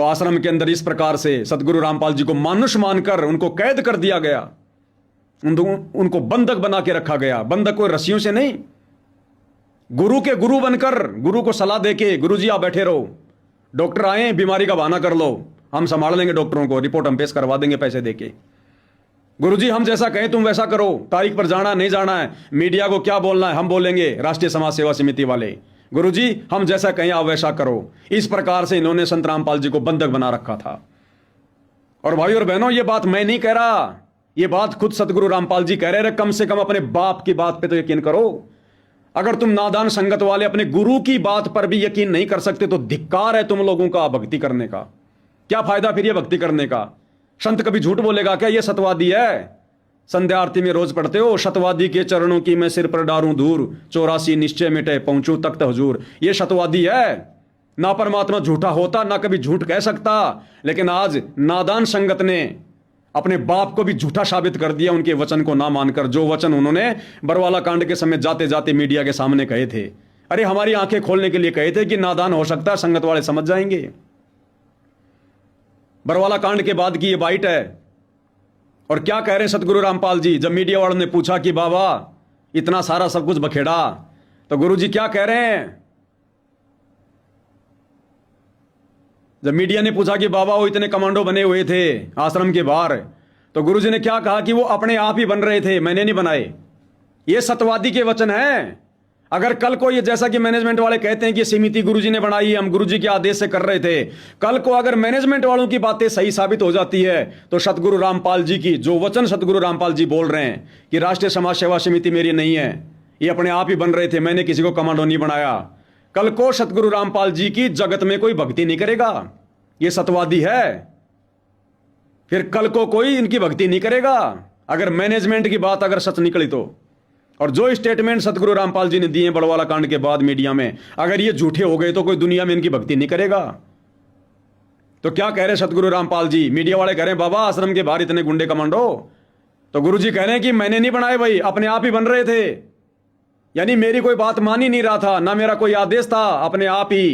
तो आश्रम के अंदर इस प्रकार से सदगुरु रामपाल जी को मानुष मानकर उनको कैद कर दिया गया, उनको बंधक बना के रखा गया। बंधक कोई रस्सियों से नहीं, गुरु के गुरु बनकर गुरु को सलाह देके, गुरु जी आप बैठे रहो, डॉक्टर आए बीमारी का बहाना कर लो, हम संभाल लेंगे डॉक्टरों को, रिपोर्ट हम पेश करवा देंगे पैसे देके। गुरुजी हम जैसा कहें तुम वैसा करो, तारीख पर जाना नहीं जाना है, मीडिया को क्या बोलना है हम बोलेंगे, राष्ट्रीय समाज सेवा समिति वाले। गुरुजी हम जैसा कहें आप वैसा करो। इस प्रकार से इन्होंने संत रामपाल जी को बंधक बना रखा था। और भाई और बहनों, ये बात मैं नहीं कह रहा, ये बात खुद सतगुरु रामपाल जी कह रहे हैं। कम से कम अपने बाप की बात पे तो यकीन करो। अगर तुम नादान संगत वाले अपने गुरु की बात पर भी यकीन नहीं कर सकते तो धिक्कार है तुम लोगों का भक्ति करने का। क्या फायदा फिर ये भक्ति करने का? संत कभी झूठ बोलेगा क्या? ये सतवादी है। संध्या आरती में रोज पढ़ते हो, शतवादी के चरणों की मैं सिर पर डारूं दूर, 84 निश्चय मिटे पहुंचू तख्त हुजूर। ये शतवादी है। ना परमात्मा झूठा होता, ना कभी झूठ कह सकता, लेकिन आज नादान संगत ने अपने बाप को भी झूठा साबित कर दिया उनके वचन को ना मानकर, जो वचन उन्होंने बरवाला कांड के समय जाते जाते मीडिया के सामने कहे थे। अरे हमारी आंखें खोलने के लिए कहे थे कि नादान हो सकता है, संगत वाले समझ जाएंगे। बरवाला कांड के बाद की ये बाइट है। और क्या कह रहे हैं सतगुरु रामपाल जी? जब मीडिया वालों ने पूछा कि बाबा इतना सारा सब कुछ बखेड़ा, तो गुरु जी क्या कह रहे हैं? जब मीडिया ने पूछा कि बाबा वो इतने कमांडो बने हुए थे आश्रम के बाहर, तो गुरु जी ने क्या कहा कि वो अपने आप ही बन रहे थे, मैंने नहीं बनाए। ये सतवादी के वचन हैं। अगर कल को ये, जैसा कि मैनेजमेंट वाले कहते हैं कि समिति गुरुजी ने बनाई, हम गुरुजी के आदेश से कर रहे थे, कल को अगर मैनेजमेंट वालों की बातें सही साबित हो जाती है तो सतगुरु रामपाल जी की जो वचन सतगुरु रामपाल जी बोल रहे हैं कि राष्ट्रीय समाज सेवा समिति मेरी नहीं है, ये अपने आप ही बन रहे थे, मैंने किसी को कमांडो नहीं बनाया, कल को सतगुरु रामपाल जी की जगत में कोई भक्ति नहीं करेगा। ये सतवादी है। फिर कल को कोई इनकी भक्ति नहीं करेगा अगर मैनेजमेंट की बात अगर सच निकली तो। और जो स्टेटमेंट सतगुरु रामपाल जी ने दिए बड़वाला कांड के बाद मीडिया में, अगर ये झूठे हो गए तो कोई दुनिया में इनकी भक्ति नहीं करेगा। तो क्या कह रहे सतगुरु रामपाल जी? मीडिया वाले कह रहे हैं बाबा आश्रम के बाहर इतने गुंडे कमांडो, तो गुरु जी कह रहे हैं कि मैंने नहीं बनाए भाई, अपने आप ही बन रहे थे। यानी मेरी कोई बात मान ही नहीं रहा था, ना मेरा कोई आदेश था, अपने आप ही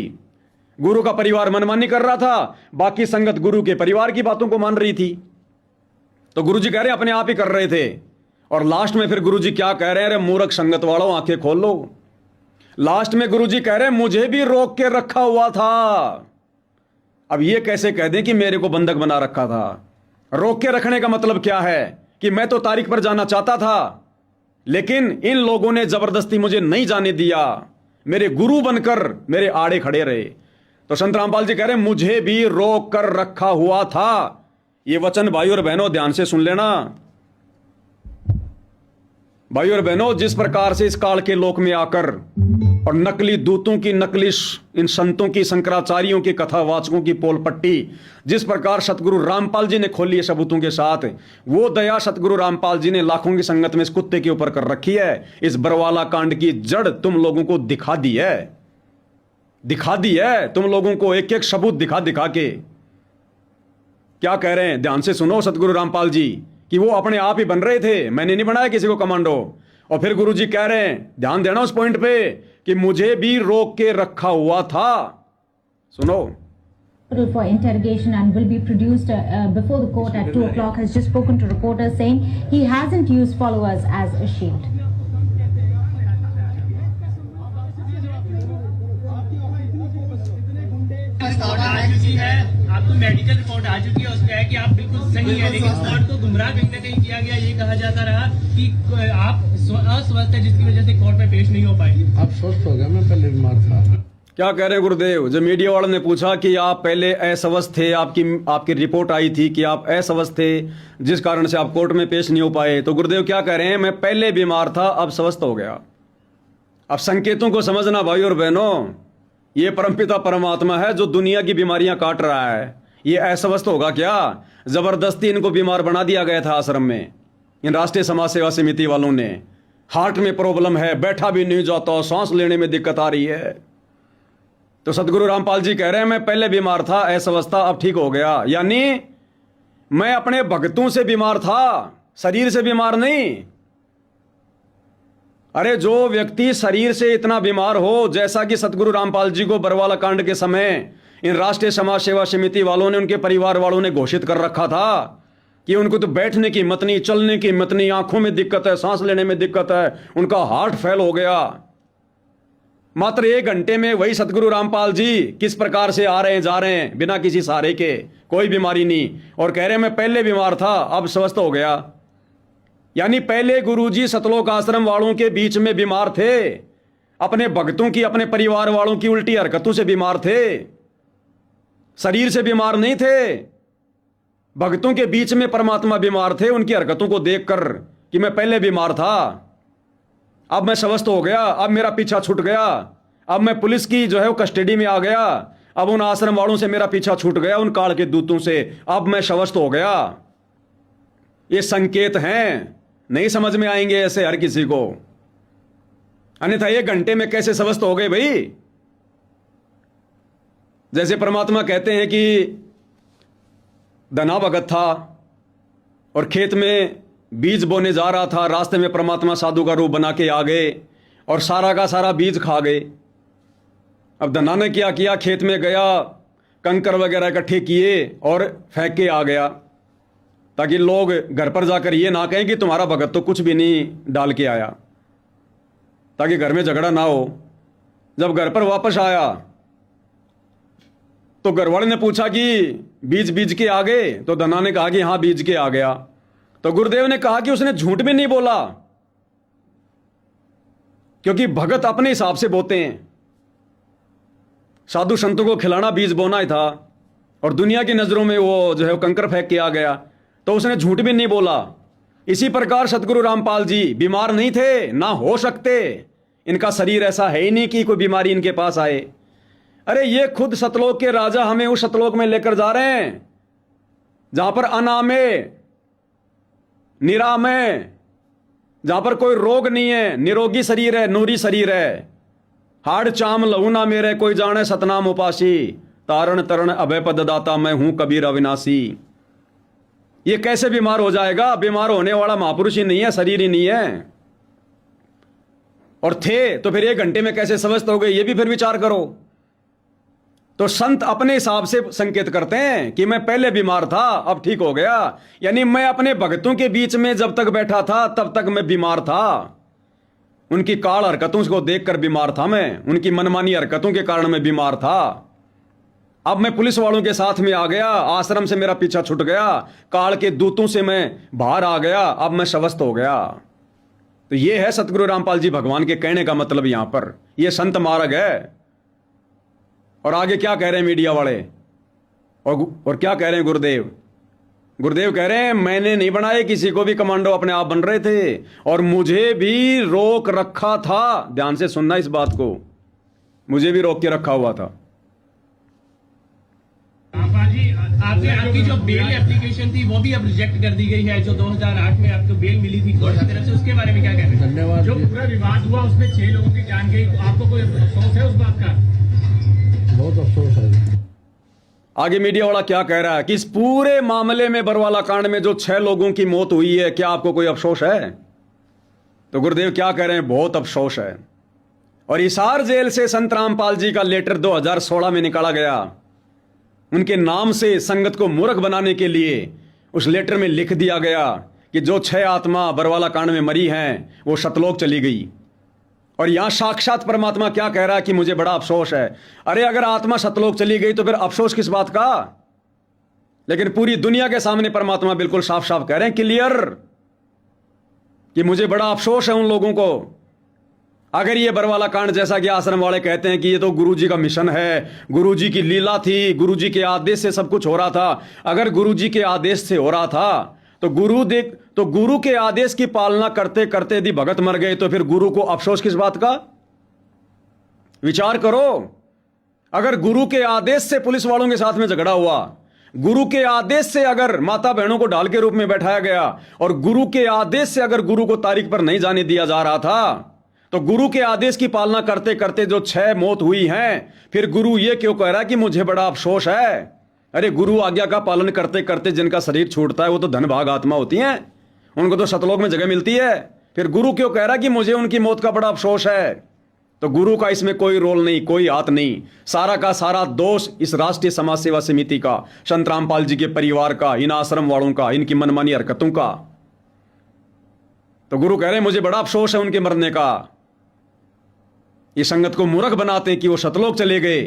गुरु का परिवार मनमानी कर रहा था, बाकी संगत गुरु के परिवार की बातों को मान रही थी। तो गुरु जी कह रहे हैं अपने आप ही कर रहे थे। और लास्ट में फिर गुरुजी क्या कह रहे हैं? अरे मूर्ख संगत वालों आंखें खोल लो। लास्ट में गुरुजी कह रहे हैं मुझे भी रोक के रखा हुआ था। अब ये कैसे कह दें कि मेरे को बंधक बना रखा था? रोक के रखने का मतलब क्या है? कि मैं तो तारीख पर जाना चाहता था, लेकिन इन लोगों ने जबरदस्ती मुझे नहीं जाने दिया, मेरे गुरु बनकर मेरे आड़े खड़े रहे। तो संत रामपाल जी कह रहे हैं मुझे भी रोक कर रखा हुआ था। ये वचन भाई और बहनों ध्यान से सुन लेना। भाई और बहनों, जिस प्रकार से इस काल के लोक में आकर और नकली दूतों की, नकली इन संतों की, शंकराचार्यों की, कथावाचकों की पोल पट्टी जिस प्रकार सतगुरु रामपाल जी ने खोली है सबूतों के साथ, वो दया सतगुरु रामपाल जी ने लाखों की संगत में इस कुत्ते के ऊपर कर रखी है। इस बरवाला कांड की जड़ तुम लोगों को दिखा दी है, दिखा दी है तुम लोगों को, एक एक सबूत दिखा दिखा के। क्या कह रहे हैं? ध्यान से सुनो सतगुरु रामपाल जी कि वो अपने आप ही बन रहे थे, मैंने नहीं बनाया किसी को कमांडो। और फिर गुरुजी कह रहे हैं, ध्यान देना उस पॉइंट पे, कि मुझे भी रोक के रखा हुआ था। सुनो। For interrogation and will be produced before the court at 2 o'clock has just spoken to reporters saying he hasn't used followers as a shield. आपको मेडिकल रिपोर्ट आ चुकी है, उसमें है कि आप बिल्कुल सही है, लेकिन कोर्ट को गुमराह कहीं ना कहीं किया गया। ये कहा जाता रहा कि आप अस्वस्थ है, जिसकी वजह से कोर्ट में पेश नहीं हो पाए। आप स्वस्थ हो गए, मैं पहले बीमार था। क्या कह रहे हैं गुरुदेव? जब मीडिया वालों ने पूछा कि आप पहले अस्वस्थ थे, आपकी रिपोर्ट आई थी कि आप अस्वस्थ थे, जिस कारण से आप कोर्ट में पेश नहीं हो पाए, तो गुरुदेव क्या कह रहे हैं? मैं पहले बीमार था, अब स्वस्थ हो गया। अब संकेतों को समझना भाई और बहनों, ये परमपिता परमात्मा है जो दुनिया की बीमारियां काट रहा है। ये अस्वस्थ होगा क्या? जबरदस्ती इनको बीमार बना दिया गया था आश्रम में, इन राष्ट्रीय समाज सेवा समिति वालों ने। हार्ट में प्रॉब्लम है, बैठा भी नहीं जाता, सांस लेने में दिक्कत आ रही है। तो सतगुरु रामपाल जी कह रहे हैं मैं पहले बीमार था, अस्वस्थ था, अब ठीक हो गया। यानी मैं अपने भक्तों से बीमार था, शरीर से बीमार नहीं। अरे जो व्यक्ति शरीर से इतना बीमार हो, जैसा कि सतगुरु रामपाल जी को बरवाला कांड के समय इन राष्ट्रीय समाज सेवा समिति वालों ने, उनके परिवार वालों ने घोषित कर रखा था कि उनको तो बैठने की हिम्मत नहीं, चलने की हिम्मत नहीं, आंखों में दिक्कत है, सांस लेने में दिक्कत है, उनका हार्ट फेल हो गया। मात्र 1 घंटे में वही सतगुरु रामपाल जी किस प्रकार से आ रहे हैं, जा रहे हैं बिना किसी सहारे के, कोई बीमारी नहीं, और कह रहे हैं मैं पहले बीमार था अब स्वस्थ हो गया। यानी पहले गुरुजी सतलोक आश्रम वालों के बीच में बीमार थे, अपने भक्तों की, अपने परिवार वालों की उल्टी हरकतों से बीमार थे, शरीर से बीमार नहीं थे। भक्तों के बीच में परमात्मा बीमार थे, उनकी हरकतों को देखकर कि मैं पहले बीमार था, अब मैं स्वस्थ हो गया, अब मेरा पीछा छूट गया, अब मैं पुलिस की जो है वो कस्टडी में आ गया, अब उन आश्रम वालों से मेरा पीछा छूट गया, उन काल के दूतों से, अब मैं स्वस्थ हो गया। ये संकेत हैं, नहीं समझ में आएंगे ऐसे हर किसी को, अन्यथा 1 घंटे में कैसे स्वस्थ हो गए भाई। जैसे परमात्मा कहते हैं कि धना भगत था और खेत में बीज बोने जा रहा था, रास्ते में परमात्मा साधु का रूप बना के आ गए और सारा का सारा बीज खा गए। अब धना ने क्या किया, खेत में गया, कंकर वगैरह इकट्ठे किए और फेंक के आ गया, ताकि लोग घर पर जाकर ये ना कहें कि तुम्हारा भगत तो कुछ भी नहीं डाल के आया, ताकि घर में झगड़ा ना हो। जब घर पर वापस आया तो घरवाले ने पूछा कि बीज के आ गए, तो धना ने कहा कि हां बीज के आ गया। तो गुरुदेव ने कहा कि उसने झूठ भी नहीं बोला, क्योंकि भगत अपने हिसाब से बोते हैं। साधु संतों को खिलाना बीज बोना ही था, और दुनिया की नजरों में वो जो है कंकर फेंक के आ गया, तो उसने झूठ भी नहीं बोला। इसी प्रकार सतगुरु रामपाल जी बीमार नहीं थे, ना हो सकते, इनका शरीर ऐसा है ही नहीं कि कोई बीमारी इनके पास आए। अरे ये खुद सतलोक के राजा हमें उस सतलोक में लेकर जा रहे हैं जहां पर अनामे, निरामे, जहां पर कोई रोग नहीं है, निरोगी शरीर है, नूरी शरीर है। हाड़ चाम लहू ना मेरे, कोई जाने सतनाम उपासी, तारण तरण अभय पद दाता, मैं हूं कबीर अविनाशी। ये कैसे बीमार हो जाएगा? बीमार होने वाला महापुरुष ही नहीं है, शरीर ही नहीं है। और थे तो फिर 1 घंटे में कैसे स्वस्थ हो गए, ये भी फिर विचार करो। तो संत अपने हिसाब से संकेत करते हैं कि मैं पहले बीमार था अब ठीक हो गया, यानी मैं अपने भक्तों के बीच में जब तक बैठा था तब तक मैं बीमार था, उनकी काल हरकतों को देखकर बीमार था मैं, उनकी मनमानी हरकतों के कारण मैं बीमार था। अब मैं पुलिस वालों के साथ में आ गया, आश्रम से मेरा पीछा छूट गया, काल के दूतों से मैं बाहर आ गया, अब मैं स्वस्थ हो गया। तो ये है सतगुरु रामपाल जी भगवान के कहने का मतलब। यहां पर यह संत मार्ग है। और आगे क्या कह रहे हैं मीडिया वाले, और क्या कह रहे हैं गुरुदेव? गुरुदेव कह रहे हैं मैंने नहीं बनाए, किसी को भी कमांडो अपने आप बन रहे थे, और मुझे भी रोक रखा था। ध्यान से सुनना इस बात को, मुझे भी रोक के रखा हुआ था। आपकी जो बेल एप्लीकेशन थी वो भी अब रिजेक्ट कर दी गई है, जो 2008 में आपको बेल मिली थी कोर्ट की तरफ से, उसके बारे में क्या कहते हैं? धन्यवाद। जो पूरा विवाद हुआ उसमें 6 लोगों की जान गई, तो आपको कोई अफसोस है उस बात का? बहुत अफसोस है। आगे मीडिया वाला क्या कह रहा है कि इस पूरे मामले में, बरवाला कांड में जो 6 लोगों की मौत हुई है, क्या आपको कोई अफसोस है? तो गुरुदेव क्या कह रहे हैं, बहुत अफसोस है। और हिसार जेल से संत रामपाल जी का लेटर 2016 में निकाला गया। उनके नाम से संगत को मूर्ख बनाने के लिए उस लेटर में लिख दिया गया कि जो 6 आत्मा बरवाला कांड में मरी हैं वो सतलोक चली गई। और यहां साक्षात परमात्मा क्या कह रहा है कि मुझे बड़ा अफसोस है। अरे अगर आत्मा सतलोक चली गई तो फिर अफसोस किस बात का? लेकिन पूरी दुनिया के सामने परमात्मा बिल्कुल साफ साफ कह रहे हैं, क्लियर, कि मुझे बड़ा अफसोस है उन लोगों को। अगर ये बरवाला कांड, जैसा कि आश्रम वाले कहते हैं कि ये तो गुरुजी का मिशन है, गुरुजी की लीला थी, गुरुजी के आदेश से सब कुछ हो रहा था, अगर गुरुजी के आदेश से हो रहा था तो गुरु के आदेश की पालना करते करते यदि भगत मर गए तो फिर गुरु को अफसोस किस बात का? विचार करो। अगर गुरु के आदेश से पुलिस वालों के साथ में झगड़ा हुआ, गुरु के आदेश से अगर माता बहनों को ढाल के रूप में बैठाया गया, और गुरु के आदेश से अगर गुरु को तारीख पर नहीं जाने दिया जा रहा था, तो गुरु के आदेश की पालना करते करते जो 6 मौत हुई हैं, फिर गुरु ये क्यों कह रहा है कि मुझे बड़ा अफसोस है? अरे गुरु आज्ञा का पालन करते करते जिनका शरीर छूटता है वो तो धन भाग आत्मा होती हैं, उनको तो सतलोक में जगह मिलती है। फिर गुरु क्यों कह रहा है कि मुझे उनकी मौत का बड़ा अफसोस है? तो गुरु का इसमें कोई रोल नहीं, कोई हाथ नहीं। सारा का सारा दोष इस राष्ट्रीय समाज सेवा समिति का, संत रामपाल जी के परिवार का, इन आश्रम वालों का, इनकी मनमानी हरकतों का। तो गुरु कह रहे हैं मुझे बड़ा अफसोस है उनके मरने का। ये संगत को मूर्ख बनाते हैं कि वो सतलोक चले गए।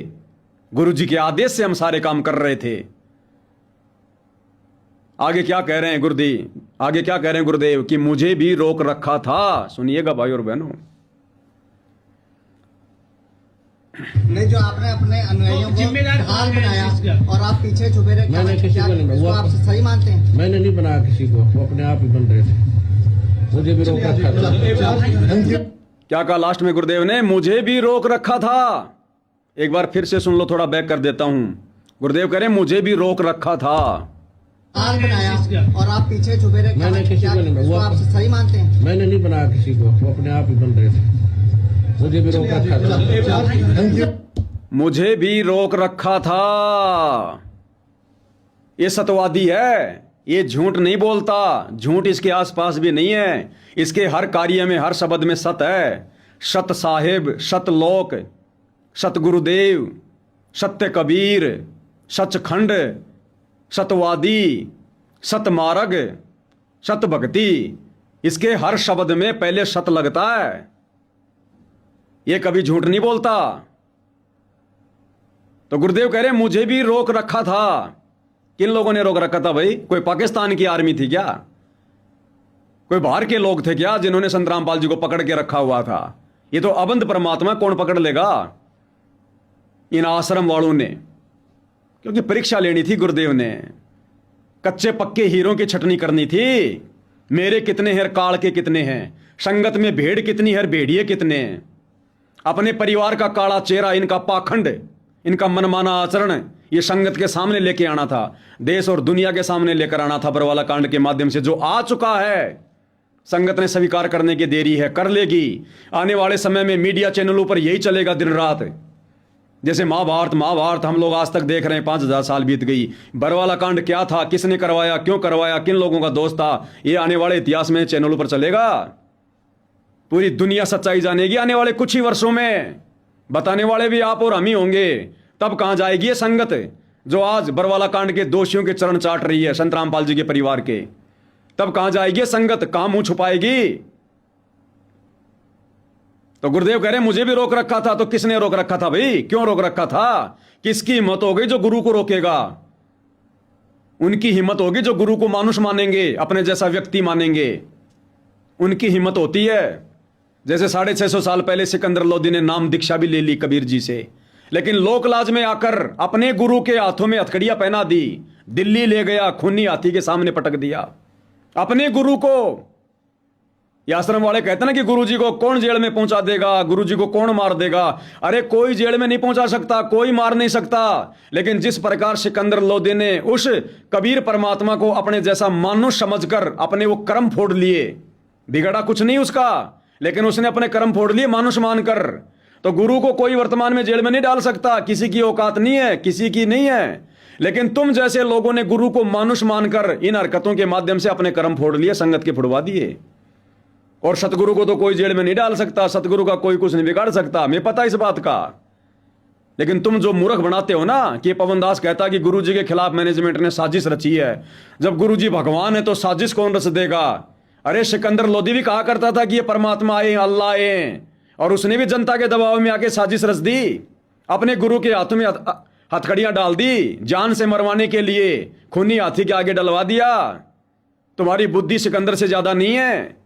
गुरु जी के आदेश से हम सारे काम कर रहे थे। आगे क्या कह रहे हैं गुरुदेव, आगे क्या कह रहे हैं गुरुदेव कि मुझे भी रोक रखा था। सुनिएगा भाई और बहनों, नहीं, जो आपने अपने अनुयायियों को जिम्मेदार ढाल कौन है बनाया इस चीज का? और आप पीछे छुपे रहे, मैंने किसी को नहीं बनाया। इसको आप सही मानते हैं? मैंने नहीं बनाया किसी को, वो अपने आप ही बन रहे थे। मुझे भी रोक रखा था। क्या कहा लास्ट में गुरुदेव ने? मुझे भी रोक रखा था। एक बार फिर से सुन लो, थोड़ा बैक कर देता हूं। गुरुदेव कह रहे हैं मुझे भी रोक रखा था। ढाल बनाया और आप पीछे छुपे रहे, मैंने किसी को नहीं बनाया। इसको आप सही मानते हैं? मैंने नहीं बनाया किसी को, वो अपने आप ही बन रहे थे। मुझे भी रोक रखा था। मुझे भी रोक रखा था। ये सतवादी है, ये झूठ नहीं बोलता, झूठ इसके आसपास भी नहीं है। इसके हर कार्य में, हर शब्द में सत है। सत साहिब, सत लोक, सत गुरुदेव, सत्य कबीर, सचखंड, सतवादी, सत मार्ग, सत भक्ति। इसके हर शब्द में पहले सत लगता है। ये कभी झूठ नहीं बोलता। तो गुरुदेव कह रहे हैं मुझे भी रोक रखा था। किन लोगों ने रोक रखा था भाई? कोई पाकिस्तान की आर्मी थी क्या? कोई बाहर के लोग थे क्या जिन्होंने संत रामपाल जी को पकड़ के रखा हुआ था? ये तो अबंध परमात्मा, कौन पकड़ लेगा? इन आश्रम वालों ने, क्योंकि परीक्षा लेनी थी गुरुदेव ने। कच्चे पक्के हीरों की छटनी करनी थी। मेरे कितने हैं, काल के कितने हैं, संगत में भेड़ कितनी है, भेड़िए कितने हैं। अपने परिवार का काला चेहरा, इनका पाखंड, इनका मनमाना आचरण ये संगत के सामने लेके आना था, देश और दुनिया के सामने लेकर आना था। बरवाला कांड के माध्यम से जो आ चुका है, संगत ने स्वीकार करने की देरी है, कर लेगी। आने वाले समय में मीडिया चैनलों पर यही चलेगा दिन रात। जैसे महाभारत हम लोग आज तक देख रहे हैं, 5000 साल बीत गई। बरवाला कांड क्या था, किसने करवाया, क्यों करवाया, किन लोगों का दोष था, ये आने वाले इतिहास में चैनलों पर चलेगा। पूरी दुनिया सच्चाई जानेगी आने वाले कुछ ही वर्षों में। बताने वाले भी आप और हम ही होंगे। तब कहां जाएगी ये संगत जो आज बरवाला कांड के दोषियों के चरण चाट रही है, संत रामपाल जी के परिवार के? तब कहां जाएगी ये संगत, कहां मुंह छुपाएगी? तो गुरुदेव कह रहे हैं मुझे भी रोक रखा था। तो किसने रोक रखा था भाई? क्यों रोक रखा था? किसकी हिम्मत हो गई जो गुरु को रोकेगा? उनकी हिम्मत होगी जो गुरु को मानुष मानेंगे, अपने जैसा व्यक्ति मानेंगे। उनकी हिम्मत होती है। जैसे 650 साल पहले सिकंदर लोदी ने नाम दीक्षा भी ले ली कबीर जी से, लेकिन लोक लाज में आकर अपने गुरु के हाथों में हथकड़ियां पहना दी, दिल्ली ले गया, खूनी हाथी के सामने पटक दिया अपने गुरु को। ये आश्रम वाले कहते ना कि गुरु जी को कौन जेल में पहुंचा देगा, गुरु जी को कौन मार देगा। अरे कोई जेल में नहीं पहुंचा सकता, कोई मार नहीं सकता। लेकिन जिस प्रकार सिकंदर लोदी ने उस कबीर परमात्मा को अपने जैसा मानुष समझकर अपने वो कर्म फोड़ लिए, बिगड़ा कुछ नहीं उसका, लेकिन उसने अपने कर्म फोड़ लिए मानुष मानकर। तो गुरु को कोई वर्तमान में जेल में नहीं डाल सकता, किसी की औकात नहीं है, किसी की नहीं है। लेकिन तुम जैसे लोगों ने गुरु को मानुष मानकर इन हरकतों के माध्यम से अपने कर्म फोड़ लिए, संगत के फुड़वा दिए। और सतगुरु को तो कोई जेल में नहीं डाल सकता, सतगुरु का कोई कुछ नहीं बिगाड़ सकता, हमें पता इस बात का। लेकिन तुम जो मूर्ख बनाते हो ना कि पवन दास कहता कि गुरु जी के खिलाफ मैनेजमेंट ने साजिश रची है। जब गुरु जी भगवान है तो साजिश कौन रच देगा? अरे सिकंदर लोदी भी कहा करता था कि ये परमात्मा आए, अल्लाह आए, और उसने भी जनता के दबाव में आके साजिश रच दी, अपने गुरु के हाथों में हथकड़ियां डाल दी, जान से मरवाने के लिए खूनी हाथी के आगे डलवा दिया। तुम्हारी बुद्धि सिकंदर से ज्यादा नहीं है।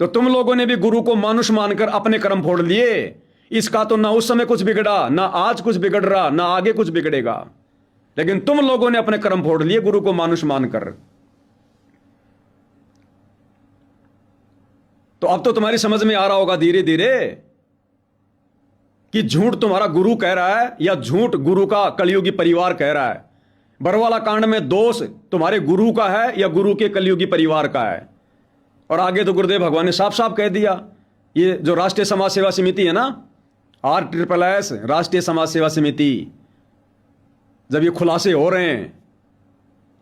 तो तुम लोगों ने भी गुरु को मानुष मानकर अपने कर्म फोड़ लिए। इसका तो ना उस समय कुछ बिगड़ा, ना आज कुछ बिगड़ रहा, ना आगे कुछ बिगड़ेगा। लेकिन तुम लोगों ने अपने कर्म फोड़ लिए गुरु को मानुष मानकर। तो अब तो तुम्हारी समझ में आ रहा होगा धीरे धीरे कि झूठ तुम्हारा गुरु कह रहा है या झूठ गुरु का कलयुगी परिवार कह रहा है। बरवाला कांड में दोष तुम्हारे गुरु का है या गुरु के कलयुगी परिवार का है। और आगे तो गुरुदेव भगवान ने साफ साफ कह दिया, ये जो राष्ट्रीय समाज सेवा समिति है ना, RSSS राष्ट्रीय समाज सेवा समिति, जब ये खुलासे हो रहे हैं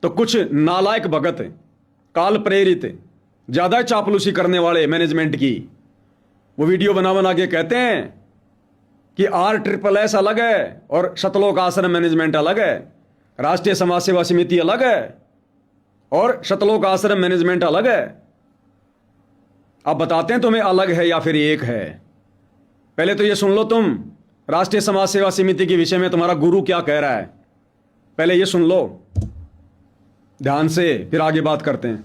तो कुछ नालायक भगत, काल प्रेरित, ज्यादा चापलूसी करने वाले मैनेजमेंट की, वो वीडियो बना बना के कहते हैं कि RSSS अलग है और सतलोक आश्रम मैनेजमेंट अलग है, राष्ट्रीय समाज सेवा समिति अलग है और सतलोक आश्रम मैनेजमेंट अलग है। अब बताते हैं तुम्हें अलग है या फिर एक है। पहले तो ये सुन लो, तुम राष्ट्रीय समाज सेवा समिति के विषय में तुम्हारा गुरु क्या कह रहा है, पहले ये सुन लो ध्यान से, फिर आगे बात करते हैं।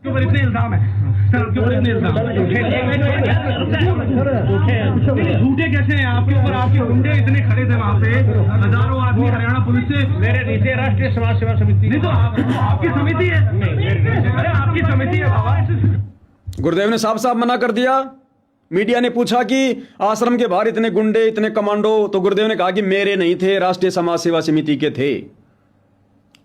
के ऊपर इतने इल्जाम है सर, के ऊपर इतने इल्जाम झूठे कैसे हैं आपके ऊपर? आपके गुंडे इतने खड़े थे वहाँ पे, हजारों आदमी हरियाणा पुलिस से। मेरे नीचे राष्ट्रीय समाज सेवा समिति नहीं तो आपकी समिति है, अरे आपकी समिति है बाबा। गुरुदेव ने साफ साफ मना कर दिया। मीडिया ने पूछा कि आश्रम के बाहर इतने गुंडे इतने कमांडो, तो गुरुदेव ने कहा कि मेरे नहीं थे, राष्ट्रीय समाज सेवा समिति के थे।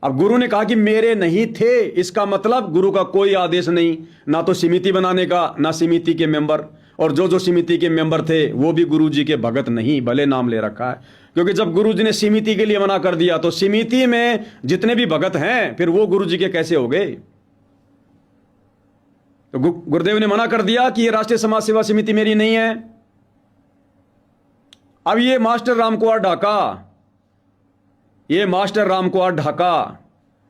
अब गुरु ने कहा कि मेरे नहीं थे, इसका मतलब गुरु का कोई आदेश नहीं, ना तो समिति बनाने का ना समिति के मेंबर, और जो समिति के मेंबर थे वो भी गुरु जी के भगत नहीं, भले नाम ले रखा है। क्योंकि जब गुरु जी ने समिति के लिए मना कर दिया तो समिति में जितने भी भगत हैं फिर वो गुरु जी के कैसे हो गए? तो गुरुदेव ने मना कर दिया कि ये राष्ट्रीय समाज सेवा समिति मेरी नहीं है। अब ये मास्टर रामकुमार ढाका, ये मास्टर रामकुमार ढाका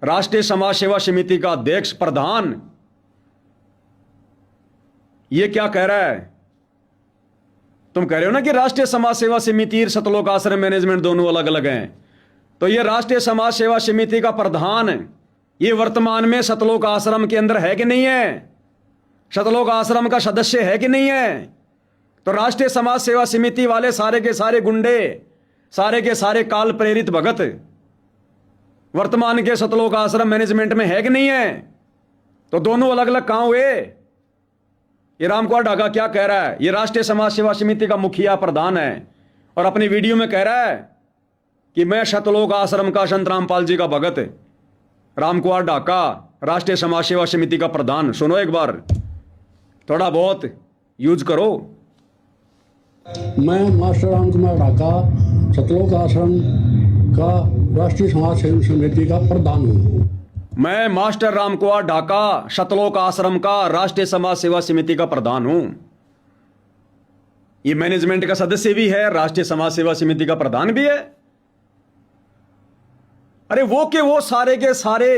राष्ट्रीय समाज सेवा समिति का अध्यक्ष प्रधान, ये क्या कह रहा है? तुम कह रहे हो ना कि राष्ट्रीय समाज सेवा समिति और सतलोक आश्रम मैनेजमेंट दोनों अलग अलग हैं। तो ये राष्ट्रीय समाज सेवा समिति का प्रधान ये वर्तमान में सतलोक आश्रम के अंदर है कि नहीं है? सतलोक आश्रम का सदस्य है कि नहीं है? तो राष्ट्रीय समाज सेवा समिति वाले सारे के सारे गुंडे, सारे के सारे काल प्रेरित भगत वर्तमान के सतलोक आश्रम मैनेजमेंट में है कि नहीं है? तो दोनों अलग अलग कहां हुए? ये रामकुमार ढाका क्या कह रहा है? ये राष्ट्रीय समाज सेवा समिति का मुखिया प्रधान है और अपनी वीडियो में कह रहा है कि मैं सतलोक आश्रम का संत रामपाल जी का भगत रामकुमार ढाका राष्ट्रीय समाज सेवा समिति का प्रधान। सुनो एक बार, थोड़ा बहुत यूज करो। मैं मास्टर रामकुमार ढाका सतलोक आश्रम का राष्ट्रीय समाज सेवा समिति का प्रधान हूँ। मैं मास्टर रामकुमार ढाका सतलोक आश्रम का राष्ट्रीय समाज सेवा समिति का प्रधान हूं। ये मैनेजमेंट का सदस्य भी है, राष्ट्रीय समाज सेवा समिति का प्रधान भी है। अरे वो के वो सारे के सारे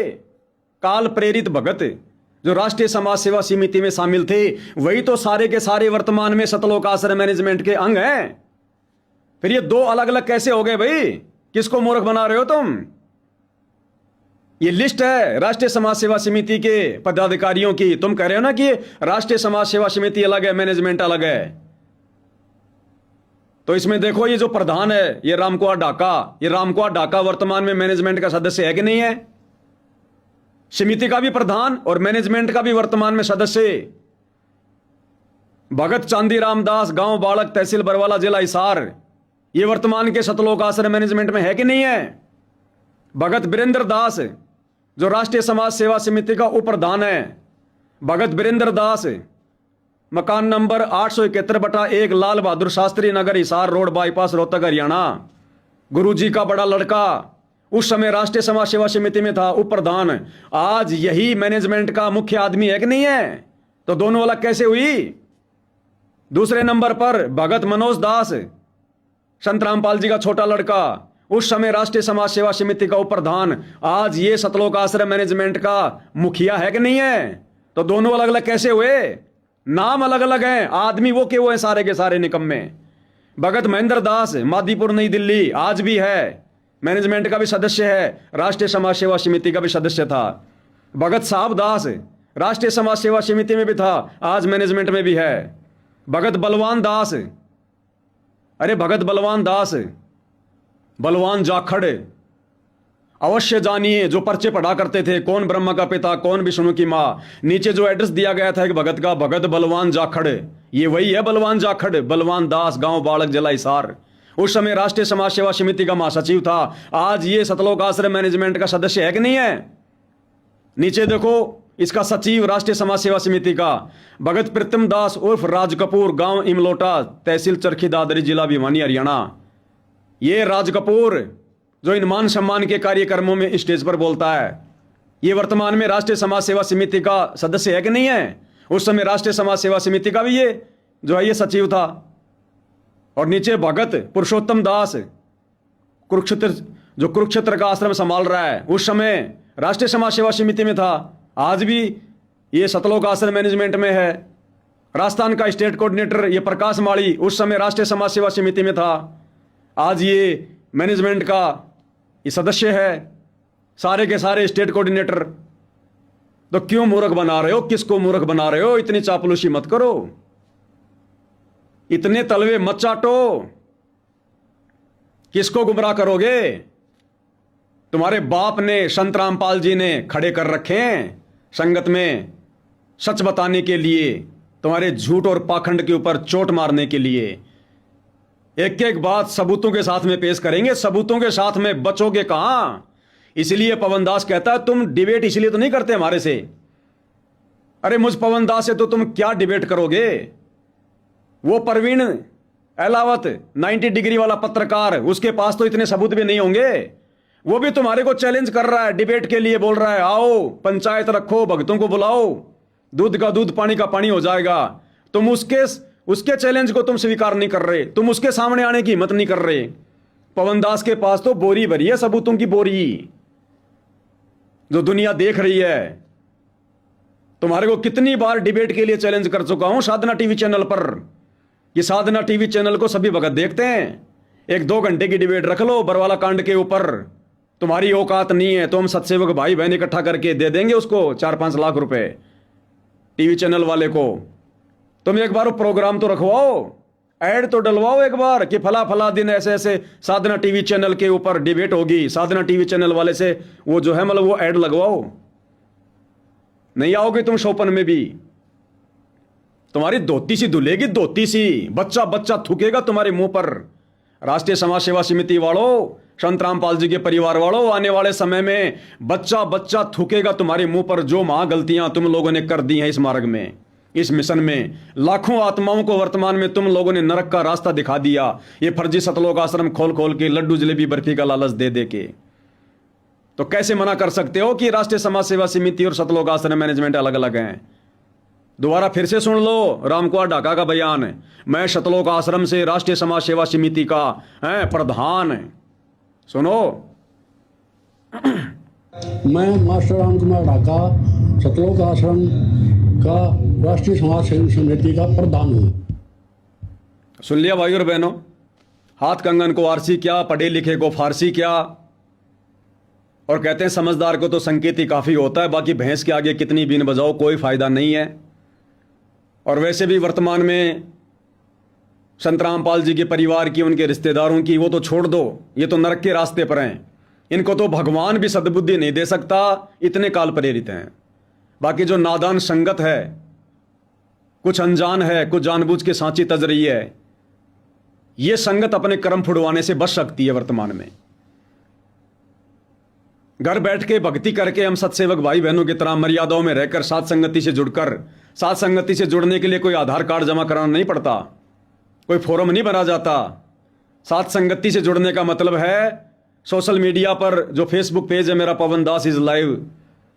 काल प्रेरित भगत जो राष्ट्रीय समाज सेवा समिति में शामिल थे, वही तो सारे के सारे वर्तमान में सतलोक आश्रम मैनेजमेंट के अंग हैं। फिर ये दो अलग अलग कैसे हो गए भाई? किसको मूर्ख बना रहे हो तुम? ये लिस्ट है राष्ट्रीय समाज सेवा समिति के पदाधिकारियों की। तुम कह रहे हो ना कि राष्ट्रीय समाज सेवा समिति अलग है, मैनेजमेंट अलग है। तो इसमें देखो ये जो प्रधान है ये रामकुमार ढाका, ये रामकुमार ढाका वर्तमान में मैनेजमेंट का सदस्य है कि नहीं है? समिति का भी प्रधान और मैनेजमेंट का भी वर्तमान में सदस्य। भगत चांदीराम दास, गांव बाड़क, तहसील बरवाला, जिला हिसार, ये वर्तमान के सतलोक आश्रम मैनेजमेंट में है कि नहीं है? भगत वीरेंद्र दास जो राष्ट्रीय समाज सेवा समिति का उप प्रधान है, भगत वीरेंद्र दास, मकान number 871/1 Lal Bahadur Shastri Nagar, Hisar road, bypass, Rohtak, Haryana. गुरु जी का बड़ा लड़का उस समय राष्ट्रीय समाज सेवा समिति में था, उप प्रधान। आज यही मैनेजमेंट का मुख्य आदमी है कि नहीं है? तो दोनों अलग कैसे हुई? दूसरे नंबर पर भगत मनोज दास, संत रामपाल जी का छोटा लड़का, उस समय राष्ट्रीय समाज सेवा समिति का उप प्रधान, आज ये सतलोक आश्रम मैनेजमेंट का मुखिया है कि नहीं है? तो दोनों अलग अलग कैसे हुए? नाम अलग अलग हैं, आदमी वो के वो हैं सारे के सारे निकम्मे। भगत महेंद्र दास, मादीपुर, नई दिल्ली, आज भी है, मैनेजमेंट का भी सदस्य है, राष्ट्रीय समाज सेवा समिति का भी सदस्य था। भगत साहब दास राष्ट्रीय समाज सेवा समिति में भी था, आज मैनेजमेंट में भी है। भगत बलवान दास, अरे भगत बलवान दास, बलवान जाखड़, अवश्य जानिए, जो पर्चे पढ़ा करते थे, कौन ब्रह्मा का पिता, कौन विष्णु की माँ। नीचे जो एड्रेस दिया गया था एक भगत का, भगत बलवान जाखड़, ये वही है बलवान जाखड़, बलवान दास, गांव बाड़क, जिला हिसार। उस समय राष्ट्रीय समाज सेवा समिति का महासचिव था, आज ये सतलोक आश्रम मैनेजमेंट का सदस्य है कि नहीं है? नीचे देखो इसका सचिव राष्ट्रीय समाज सेवा समिति का भगत प्रीतम दास उर्फ राज कपूर, गांव इमलोटा, तहसील चरखी दादरी, जिला भिवानी, हरियाणा। ये राज कपूर जो इन मान सम्मान के कार्यक्रमों में स्टेज पर बोलता है, ये वर्तमान में राष्ट्रीय समाज सेवा समिति का सदस्य है कि नहीं है? उस समय राष्ट्रीय समाज सेवा समिति का भी ये जो है ये सचिव था। और नीचे भगत पुरुषोत्तम दास कुरुक्षेत्र का आश्रम संभाल रहा है, उस समय राष्ट्रीय समाज सेवा समिति में था। आज भी ये सतलोक आश्रम मैनेजमेंट में है। राजस्थान का स्टेट कोऑर्डिनेटर ये प्रकाश माड़ी उस समय राष्ट्रीय समाज सेवा समिति में था। आज ये मैनेजमेंट का ये सदस्य है, सारे के सारे स्टेट कोऑर्डिनेटर। तो क्यों मूर्ख बना रहे हो? किसको मूर्ख बना रहे हो? इतनी चापलूसी मत करो, इतने तलवे मत चाटो। किसको गुमराह करोगे? तुम्हारे बाप ने, संत रामपाल जी ने खड़े कर रखे हैं संगत में सच बताने के लिए, तुम्हारे झूठ और पाखंड के ऊपर चोट मारने के लिए। एक एक बात सबूतों के साथ में पेश करेंगे, सबूतों के साथ में बचोगे कहां? इसलिए पवन दास कहता है तुम डिबेट इसलिए तो नहीं करते हमारे से। अरे मुझ पवन दास से तो तुम क्या डिबेट करोगे? वो परवीन अहलावत 90 डिग्री वाला पत्रकार, उसके पास तो इतने सबूत भी नहीं होंगे। वो भी तुम्हारे को चैलेंज कर रहा है, डिबेट के लिए बोल रहा है आओ पंचायत रखो, भक्तों को बुलाओ, दूध का दूध पानी का पानी हो जाएगा। तुम उसके चैलेंज को तुम स्वीकार नहीं कर रहे, तुम उसके सामने आने की हिम्मत नहीं कर रहे। पवन दास के पास तो बोरी भरी है सबूतों की बोरी, जो दुनिया देख रही है। तुम्हारे को कितनी बार डिबेट के लिए चैलेंज कर चुका हूं साधना टीवी चैनल पर। ये साधना टीवी चैनल को सभी भगत देखते हैं। 1-2 घंटे की डिबेट रख लो बरवाला कांड के ऊपर, तुम्हारी औकात नहीं है तो हम सत्सेवक भाई बहन इकट्ठा करके दे देंगे उसको 4-5 लाख रुपए टीवी चैनल वाले को। तुम एक बार प्रोग्राम तो रखवाओ, ऐड तो डलवाओ एक बार कि फला फला दिन ऐसे ऐसे साधना टीवी चैनल के ऊपर डिबेट होगी। साधना टीवी चैनल वाले से वो जो है मतलब वो ऐड लगवाओ। नहीं आओगे तुम शोपन में भी, तुम्हारी धोती सी धुलेगी, धोती सी, बच्चा बच्चा थूकेगा तुम्हारे मुंह पर। राष्ट्रीय समाज सेवा समिति वालों, संत रामपाल जी के परिवार वालों, आने वाले समय में बच्चा बच्चा थूकेगा तुम्हारे मुंह पर। जो महा गलतियां तुम लोगों ने कर दी हैं इस मार्ग में, इस मिशन में, लाखों आत्माओं को वर्तमान में तुम लोगों ने नरक का रास्ता दिखा दिया। ये फर्जी सतलोक आश्रम खोल खोल के, लड्डू जलेबी बर्फी का लालच दे दे के। तो कैसे मना कर सकते हो कि राष्ट्रीय समाज सेवा समिति और सतलोक आश्रम मैनेजमेंट अलग अलग हैं? दोबारा फिर से सुन लो रामकुमार ढाका का बयान, मैं सतलोक आश्रम से राष्ट्रीय समाज सेवा समिति का प्रधान। सुनो, मैं मास्टर रामकुमार ढाका सतलोक आश्रम का राष्ट्रीय समाज सेवा समिति का प्रधान हूँ। सुन लिया भाई और बहनों, हाथ कंगन को आरसी क्या, पढ़े लिखे को फारसी क्या। और कहते हैं समझदार को तो संकेत ही काफी होता है, बाकी भैंस के आगे कितनी बीन बजाओ कोई फायदा नहीं है। और वैसे भी वर्तमान में संत रामपाल जी के परिवार की, उनके रिश्तेदारों की, वो तो छोड़ दो, ये तो नरक के रास्ते पर हैं। इनको तो भगवान भी सद्बुद्धि नहीं दे सकता, इतने काल प्रेरित हैं। बाकी जो नादान संगत है, कुछ अनजान है, कुछ जानबूझ के सांची तज रही है, ये संगत अपने कर्म फुड़वाने से बच सकती है। वर्तमान में घर बैठ के भक्ति करके हम सत्सेवक भाई बहनों की तरह मर्यादाओं में रहकर साथ संगति से जुड़कर, साथ संगति से जुड़ने के लिए कोई आधार कार्ड जमा कराना नहीं पड़ता, कोई फॉर्म नहीं भरा जाता। साथ संगति से जुड़ने का मतलब है सोशल मीडिया पर जो फेसबुक पेज है मेरा, पवन दास इज लाइव,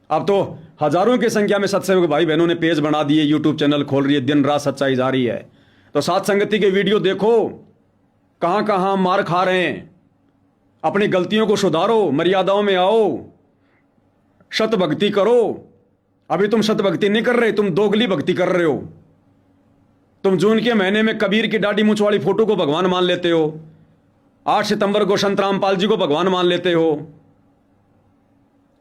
अब तो हजारों की संख्या में सत्सेवक भाई बहनों ने पेज बना दिए, यूट्यूब चैनल खोल रही है, दिन रात सच्चाई जा रही है। तो साथ संगति के वीडियो देखो, कहां कहां मार खा रहे हैं, अपनी गलतियों को सुधारो, मर्यादाओं में आओ, शत भक्ति करो। अभी तुम शत भक्ति नहीं कर रहे, तुम दोगली भक्ति कर रहे हो। तुम जून के महीने में कबीर की दाढ़ी मूंछ वाली फोटो को भगवान मान लेते हो, 8 सितंबर को संत रामपाल जी को भगवान मान लेते हो।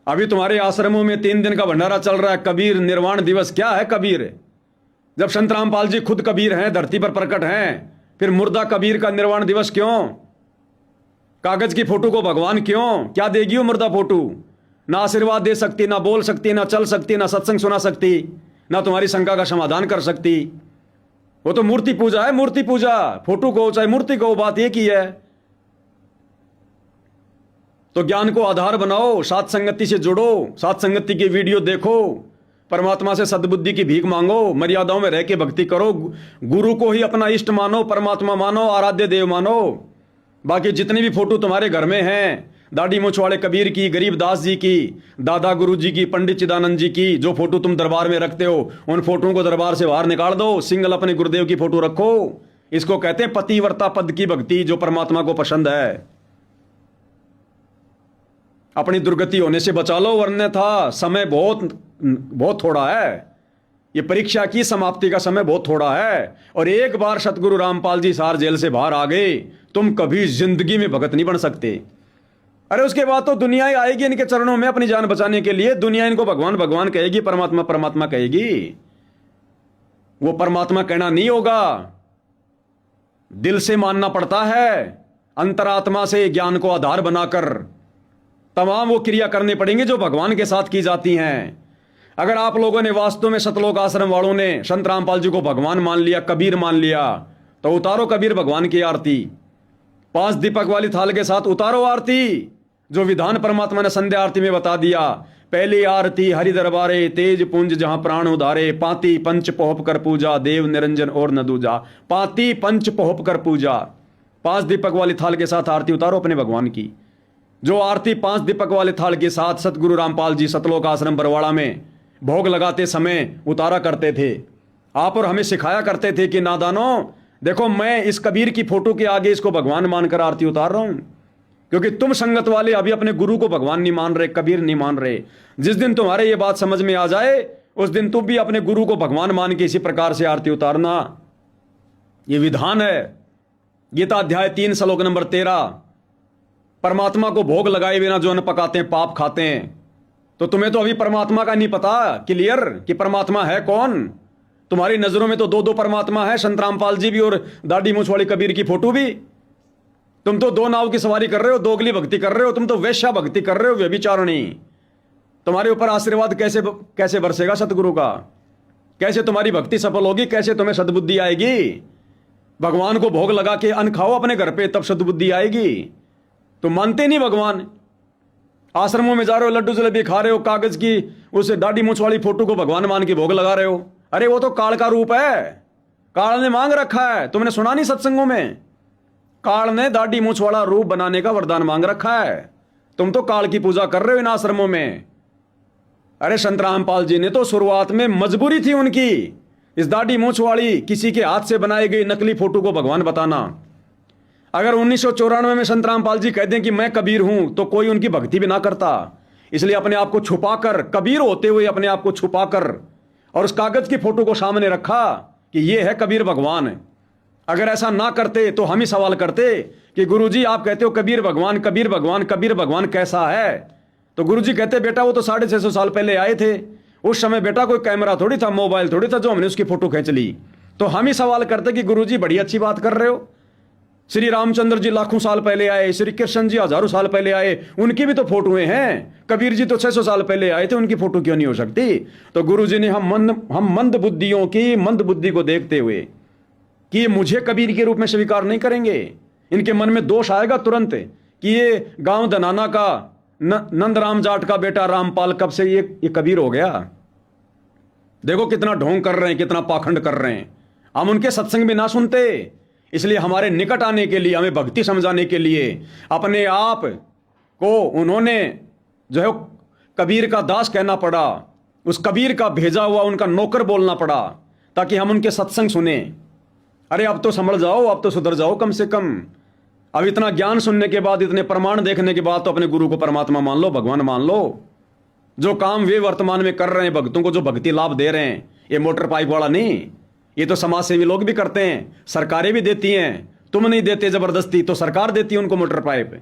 अभी तुम्हारे आश्रमों में 3 दिन का भंडारा चल रहा है, कबीर निर्वाण दिवस। क्या है कबीर? जब संत रामपाल जी खुद कबीर हैं, धरती पर प्रकट हैं, फिर मुर्दा कबीर का निर्वाण दिवस क्यों? कागज की फोटो को भगवान क्यों? क्या देगी वो मुर्दा फोटो? ना आशीर्वाद दे सकती, ना बोल सकती, ना चल सकती, ना सत्संग सुना सकती, ना तुम्हारी शंका का समाधान कर सकती। वो तो मूर्ति पूजा है, मूर्ति पूजा। फोटो को चाहे मूर्ति को, बात एक ही है। तो ज्ञान को आधार बनाओ, साथ संगति से जुड़ो, साथ संगति की वीडियो देखो, परमात्मा से सद्बुद्धि की भीख मांगो, मर्यादाओं में रह के भक्ति करो, गुरु को ही अपना इष्ट मानो, परमात्मा मानो, आराध्य देव मानो। बाकी जितनी भी फोटो तुम्हारे घर में हैं, दाढ़ी मूंछ वाले कबीर की, गरीबदास जी की, दादा गुरु जी की, पंडित चिदानंद जी की, जो फोटो तुम दरबार में रखते हो, उन फोटोओं को दरबार से बाहर निकाल दो, सिंगल अपने गुरुदेव की फोटो रखो। इसको कहते हैं पतिव्रता पद की भक्ति, जो परमात्मा को पसंद है। अपनी दुर्गति होने से बचा लो, वरना था समय बहुत थोड़ा है। ये परीक्षा की समाप्ति का समय बहुत थोड़ा है। और एक बार सतगुरु रामपाल जी सार जेल से बाहर आ गए, तुम कभी जिंदगी में भगत नहीं बन सकते। अरे उसके बाद तो दुनिया ही आएगी इनके चरणों में अपनी जान बचाने के लिए। दुनिया इनको भगवान भगवान कहेगी, परमात्मा परमात्मा कहेगी। वो परमात्मा कहना नहीं होगा, दिल से मानना पड़ता है। अंतरात्मा से ज्ञान को आधार बनाकर तमाम वो क्रिया करनी पड़ेंगी जो भगवान के साथ की जाती हैं। अगर आप लोगों ने वास्तव में सतलोक आश्रम वालों ने संत रामपाल जी को भगवान मान लिया, कबीर मान लिया, तो उतारो कबीर भगवान की आरती। 5 दीपक वाली थाल के साथ उतारो आरती, जो विधान परमात्मा ने संध्या आरती में बता दिया। पहली आरती हरि दरबारे, तेज पुंज जहां प्राण उधारे, पाती पंच पोहप कर पूजा, देव निरंजन और न दूजा। पाती पंच पोहप कर पूजा, 5 दीपक वाली थाल के साथ आरती उतारो अपने भगवान की। जो आरती 5 दीपक वाले थाल के साथ सतगुरु रामपाल जी सतलोक आश्रम बरवाड़ा में भोग लगाते समय उतारा करते थे, आप और हमें सिखाया करते थे कि नादानो, देखो मैं इस कबीर की फोटो के आगे इसको भगवान मानकर आरती उतार रहा हूं, क्योंकि तुम संगत वाले अभी अपने गुरु को भगवान नहीं मान रहे, कबीर नहीं मान रहे। जिस दिन तुम्हारे ये बात समझ में आ जाए, उस दिन तुम भी अपने गुरु को भगवान मान के इसी प्रकार से आरती उतारना। ये विधान है। गीता अध्याय 3 श्लोक नंबर 13। परमात्मा को भोग लगाए बिना जो अन्न पकाते हैं पाप खाते हैं। तो तुम्हें तो अभी परमात्मा का नहीं पता क्लियर कि परमात्मा है कौन। तुम्हारी नजरों में तो 2 परमात्मा है, संत रामपाल जी भी और दाढ़ी मूछ वाली कबीर की फोटो भी। तुम तो 2 नाव की सवारी कर रहे हो, दोगली भक्ति कर रहे हो, तुम तो वैश्या भक्ति कर रहे हो, व्यभिचारिणी। तुम्हारे ऊपर आशीर्वाद कैसे बरसेगा सतगुरु का? कैसे तुम्हारी भक्ति सफल होगी? कैसे तुम्हें सद्बुद्धि आएगी? भगवान को भोग लगा के अन्न खाओ अपने घर पे, तब सद्बुद्धि आएगी। तुम मानते नहीं भगवान। आश्रमों में जा रहे हो, लड्डू जलेबी खा रहे हो, कागज की उस दाढ़ी मूछ वाली फोटो को भगवान मान के भोग लगा रहे हो। अरे वो तो काल का रूप है, काल ने मांग रखा है। तुमने सुना नहीं सत्संगों में? काल ने दाढ़ी मूछ वाला रूप बनाने का वरदान मांग रखा है। तुम तो काल की पूजा कर रहे हो इन आश्रमों में। अरे संत रामपाल जी ने तो शुरुआत में मजबूरी थी उनकी, इस दाढ़ी मूछ वाली किसी के हाथ से बनाई गई नकली फोटो को भगवान बताना। अगर 1994 में संत रामपाल जी कह दें कि मैं कबीर हूं, तो कोई उनकी भक्ति भी ना करता। इसलिए अपने आप को छुपाकर, कबीर होते हुए अपने आप को छुपाकर, और उस कागज की फोटो को सामने रखा कि ये है कबीर भगवान। अगर ऐसा ना करते तो हम ही सवाल करते कि गुरुजी आप कहते हो कबीर भगवान, कबीर भगवान, कबीर भगवान कैसा है? तो गुरुजी कहते बेटा वो तो 650 साल पहले आए थे। उस समय बेटा कोई कैमरा थोड़ी था, मोबाइल थोड़ी था जो हमने उसकी फोटो खींच ली। तो हम ही सवाल करते कि गुरुजी बड़ी अच्छी बात कर रहे हो, श्री रामचंद्र जी लाखों साल पहले आए, श्री कृष्ण जी हजारों साल पहले आए, उनकी भी तो फोटोएं हैं। कबीर जी तो 600 साल पहले आए थे, उनकी फोटो क्यों नहीं हो सकती? तो गुरुजी ने हम मंद बुद्धियों की मंद बुद्धि को देखते हुए कि ये मुझे कबीर के रूप में स्वीकार नहीं करेंगे, इनके मन में दोष आएगा तुरंत कि ये गांव धनाना का नंदराम जाट का बेटा रामपाल कब से ये कबीर हो गया। देखो कितना ढोंग कर रहे हैं, कितना पाखंड कर रहे हैं। हम उनके सत्संग भी ना सुनते, इसलिए हमारे निकट आने के लिए, हमें भक्ति समझाने के लिए अपने आप को उन्होंने जो है कबीर का दास कहना पड़ा, उस कबीर का भेजा हुआ उनका नौकर बोलना पड़ा, ताकि हम उनके सत्संग सुने। अरे अब तो संभल जाओ, अब तो सुधर जाओ कम से कम। अब इतना ज्ञान सुनने के बाद, इतने प्रमाण देखने के बाद तो अपने गुरु को परमात्मा मान लो, भगवान मान लो। जो काम वे वर्तमान में कर रहे हैं, भक्तों को जो भक्ति लाभ दे रहे हैं, ये मोटर पाइप वाला नहीं, ये तो समाज सेवी लोग भी करते हैं, सरकारें भी देती हैं। तुम नहीं देते जबरदस्ती, तो सरकार देती है उनको मोटर पाइप।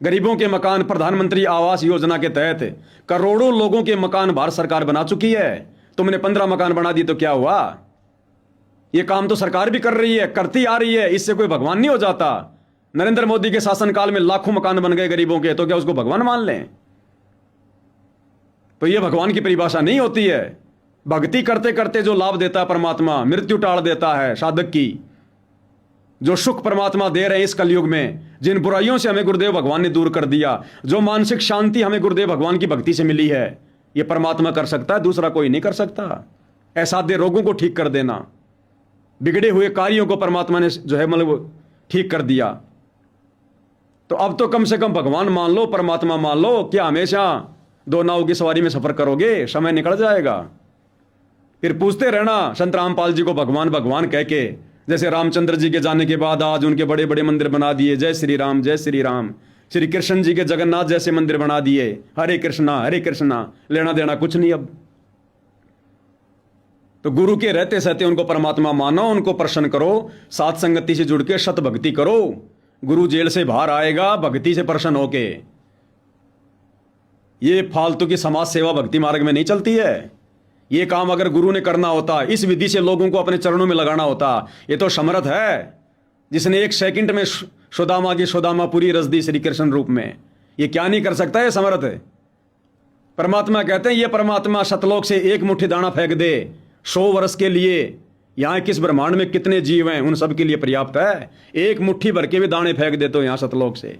गरीबों के मकान, प्रधानमंत्री आवास योजना के तहत करोड़ों लोगों के मकान भारत सरकार बना चुकी है। तुमने 15 मकान बना दिए तो क्या हुआ? ये काम तो सरकार भी कर रही है, करती आ रही है। इससे कोई भगवान नहीं हो जाता। नरेंद्र मोदी के शासनकाल में लाखों मकान बन गए गरीबों के, तो क्या उसको भगवान मान लें? तो ये भगवान की परिभाषा नहीं होती है। भक्ति करते करते जो लाभ देता है परमात्मा, मृत्यु टाल देता है साधक की। जो सुख परमात्मा दे रहे हैं इस कलयुग में, जिन बुराइयों से हमें गुरुदेव भगवान ने दूर कर दिया, जो मानसिक शांति हमें गुरुदेव भगवान की भक्ति से मिली है, ये परमात्मा कर सकता है, दूसरा कोई नहीं कर सकता। असाध्य रोगों को ठीक कर देना, बिगड़े हुए कार्यों को परमात्मा ने जो है मतलब ठीक कर दिया। तो अब तो कम से कम भगवान मान लो, परमात्मा मान लो। क्या हमेशा 2 नाव की सवारी में सफर करोगे? समय निकल जाएगा। फिर पूछते रहना संत रामपाल जी को भगवान भगवान कह के, जैसे रामचंद्र जी के जाने के बाद आज उनके बड़े बड़े मंदिर बना दिए, जय श्री राम जय श्री राम। श्री कृष्ण जी के जगन्नाथ जैसे मंदिर बना दिए, हरे कृष्णा, लेना देना कुछ नहीं अब। तो गुरु के रहते सहते उनको परमात्मा मानो, उनको प्रसन्न करो, सात संगति से जुड़ के सत भक्ति करो। गुरु जेल से बाहर आएगा भक्ति से प्रसन्न होके। ये फालतू की समाज सेवा भक्ति मार्ग में नहीं चलती है। ये काम अगर गुरु ने करना होता, इस विधि से लोगों को अपने चरणों में लगाना होता। ये तो समर्थ है जिसने 1 सेकंड में सुदामा की सुदामापुरी रच दी श्री कृष्ण रूप में। ये क्या नहीं कर सकता? ये समर्थ है। परमात्मा कहते हैं ये परमात्मा सतलोक से एक मुट्ठी दाना फेंक दे 100 वर्ष के लिए, यहां किस ब्रह्मांड में कितने जीव हैं उन सब के लिए पर्याप्त है। एक मुट्ठी भर के भी दाने फेंक दे तो यहां सतलोक से।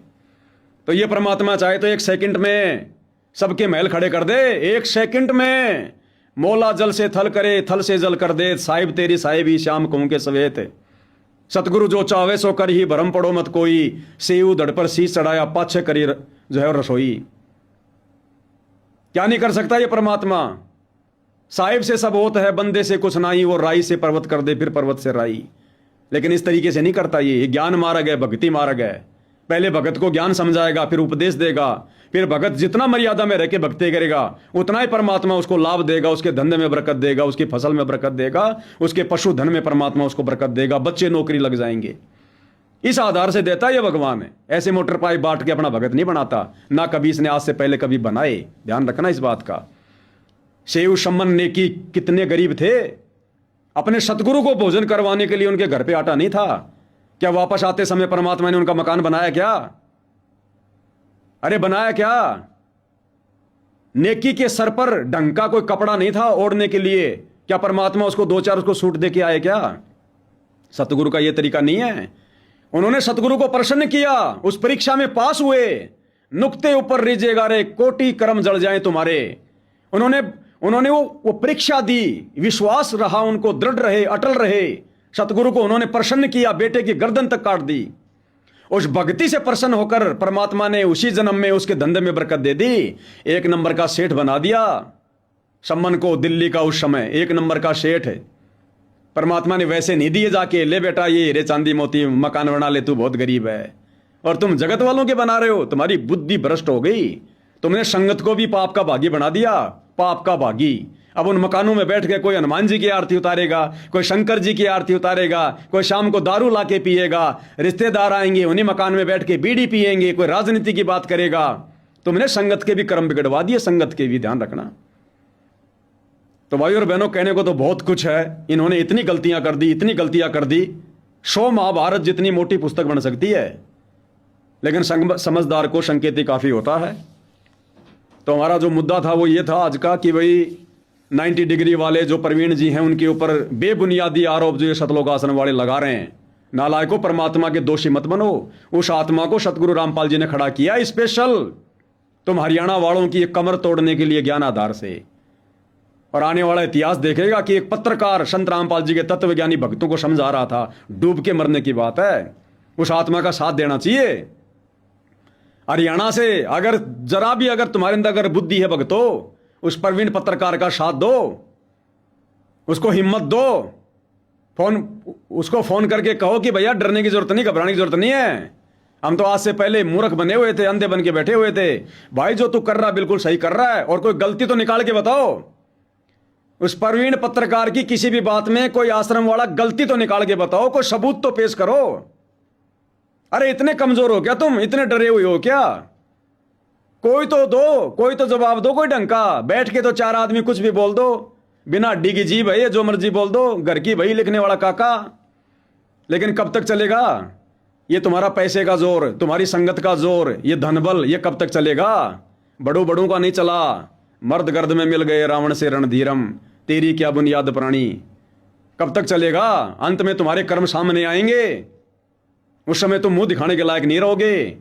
तो ये परमात्मा चाहे तो 1 सेकंड में सबके महल खड़े कर दे। 1 सेकंड में मौला जल से थल करे, थल से जल कर दे, साहिब तेरी साहिबी श्याम कहूं के सवेत। सतगुरु जो चावे सो कर ही भरम पड़ो मत कोई, सेऊ धड़ पर शीश चढ़ाया पाछे करी जो है रसोई। क्या नहीं कर सकता ये परमात्मा? साहिब से सब होता है, बंदे से कुछ नहीं, वो राई से पर्वत कर दे फिर पर्वत से राई। लेकिन इस तरीके से नहीं करता। ये ज्ञान मार्ग है, भक्ति मार्ग है। पहले भगत को ज्ञान समझाएगा, फिर उपदेश देगा, फिर भगत जितना मर्यादा में रह के भक्ति करेगा उतना ही परमात्मा उसको लाभ देगा, उसके धंधे में बरकत देगा, उसकी फसल में बरकत देगा, उसके पशुधन में परमात्मा उसको बरकत देगा, बच्चे नौकरी लग जाएंगे। इस आधार से देता ये भगवान है। ऐसे मोटर पाइप बांट के अपना भगत नहीं बनाता, ना कभी इसने आज से पहले कभी बनाए। ध्यान रखना इस बात का। शेव शमन नेकी कितने गरीब थे, अपने सतगुरु को भोजन करवाने के लिए उनके घर पे आटा नहीं था। क्या वापस आते समय परमात्मा ने उनका मकान बनाया क्या? अरे बनाया क्या? नेकी के सर पर ढंग का कोई कपड़ा नहीं था ओढ़ने के लिए। क्या परमात्मा उसको 2-4 उसको सूट दे के आए क्या? सतगुरु का यह तरीका नहीं है। उन्होंने सतगुरु को प्रसन्न किया, उस परीक्षा में पास हुए। नुक्ते ऊपर रीजेगा रे, कोटि कर्म जल जाए तुम्हारे। उन्होंने वो परीक्षा दी, विश्वास रहा उनको, दृढ़ रहे, अटल रहे। सतगुरु को उन्होंने प्रसन्न किया, बेटे की गर्दन तक काट दी। उस भक्ति से प्रसन्न होकर परमात्मा ने उसी जन्म में उसके धंधे में बरकत दे दी। 1 नंबर का सेठ बना दिया सम्मन को, दिल्ली का उस समय 1 नंबर का सेठ है। परमात्मा ने वैसे नहीं दिए जाके, ले बेटा ये हीरे चांदी मोती मकान बना ले, तू बहुत गरीब है और तुम जगत वालों के बना रहे हो, तुम्हारी बुद्धि भ्रष्ट हो गई। तुमने संगत को भी पाप का भागी बना दिया, पाप का भागी। अब उन मकानों में बैठ के कोई हनुमान जी की आरती उतारेगा, कोई शंकर जी की आरती उतारेगा, कोई शाम को दारू लाके पिएगा, रिश्तेदार आएंगे उन्हीं मकान में बैठ के बीड़ी पिएंगे, कोई राजनीति की बात करेगा। तुमने संगत के भी कर्म बिगड़वा दिए, संगत के भी। ध्यान रखना। तो भाई और बहनों, कहने को तो बहुत कुछ है। इन्होंने इतनी गलतियां कर दी, इतनी गलतियां कर दी, 100 महाभारत जितनी मोटी पुस्तक बन सकती है। लेकिन समझदार को संकेत काफी होता है। तो हमारा जो मुद्दा था वो ये था आज का कि भाई 90 डिग्री वाले जो प्रवीण जी हैं उनके ऊपर बेबुनियादी आरोप जो ये सतलोकासन वाले लगा रहे हैं। नालायकों, परमात्मा के दोषी मत बनो। उस आत्मा को सतगुरु रामपाल जी ने खड़ा किया स्पेशल तुम हरियाणा वालों की एक कमर तोड़ने के लिए ज्ञान आधार से। और आने वाला इतिहास देखेगा कि एक पत्रकार संत रामपाल जी के तत्वज्ञानी भक्तों को समझा रहा था, डूब के मरने की बात है। उस आत्मा का साथ देना चाहिए। हरियाणा से अगर जरा भी अगर तुम्हारे अंदर अगर बुद्धि है भक्तों, उस प्रवीण पत्रकार का साथ दो, उसको हिम्मत दो। उसको फोन करके कहो कि भैया डरने की जरूरत नहीं, घबराने की जरूरत नहीं है। हम तो आज से पहले मूर्ख बने हुए थे, अंधे बन के बैठे हुए थे। भाई जो तू कर रहा है बिल्कुल सही कर रहा है, और कोई गलती तो निकाल के बताओ। उस प्रवीण पत्रकार की किसी भी बात में कोई आश्रम वाला गलती तो निकाल के बताओ, कोई सबूत तो पेश करो। अरे इतने कमजोर हो क्या तुम? इतने डरे हुए हो क्या? कोई तो दो, कोई तो जवाब दो, कोई ढंग का। बैठ के तो 4 आदमी कुछ भी बोल दो, बिना हड्डी की जीभ है ये, जो मर्जी बोल दो, घर की भई लिखने वाला काका। लेकिन कब तक चलेगा ये तुम्हारा पैसे का जोर, तुम्हारी संगत का जोर, ये धनबल, ये कब तक चलेगा? बड़ों का नहीं चला। मर्द गर्द में मिल गए रावण से रणधीरम, तेरी क्या बुनियाद प्राणी। कब तक चलेगा? अंत में तुम्हारे कर्म सामने आएंगे, उस समय तुम मुंह दिखाने के लायक नहीं रहोगे।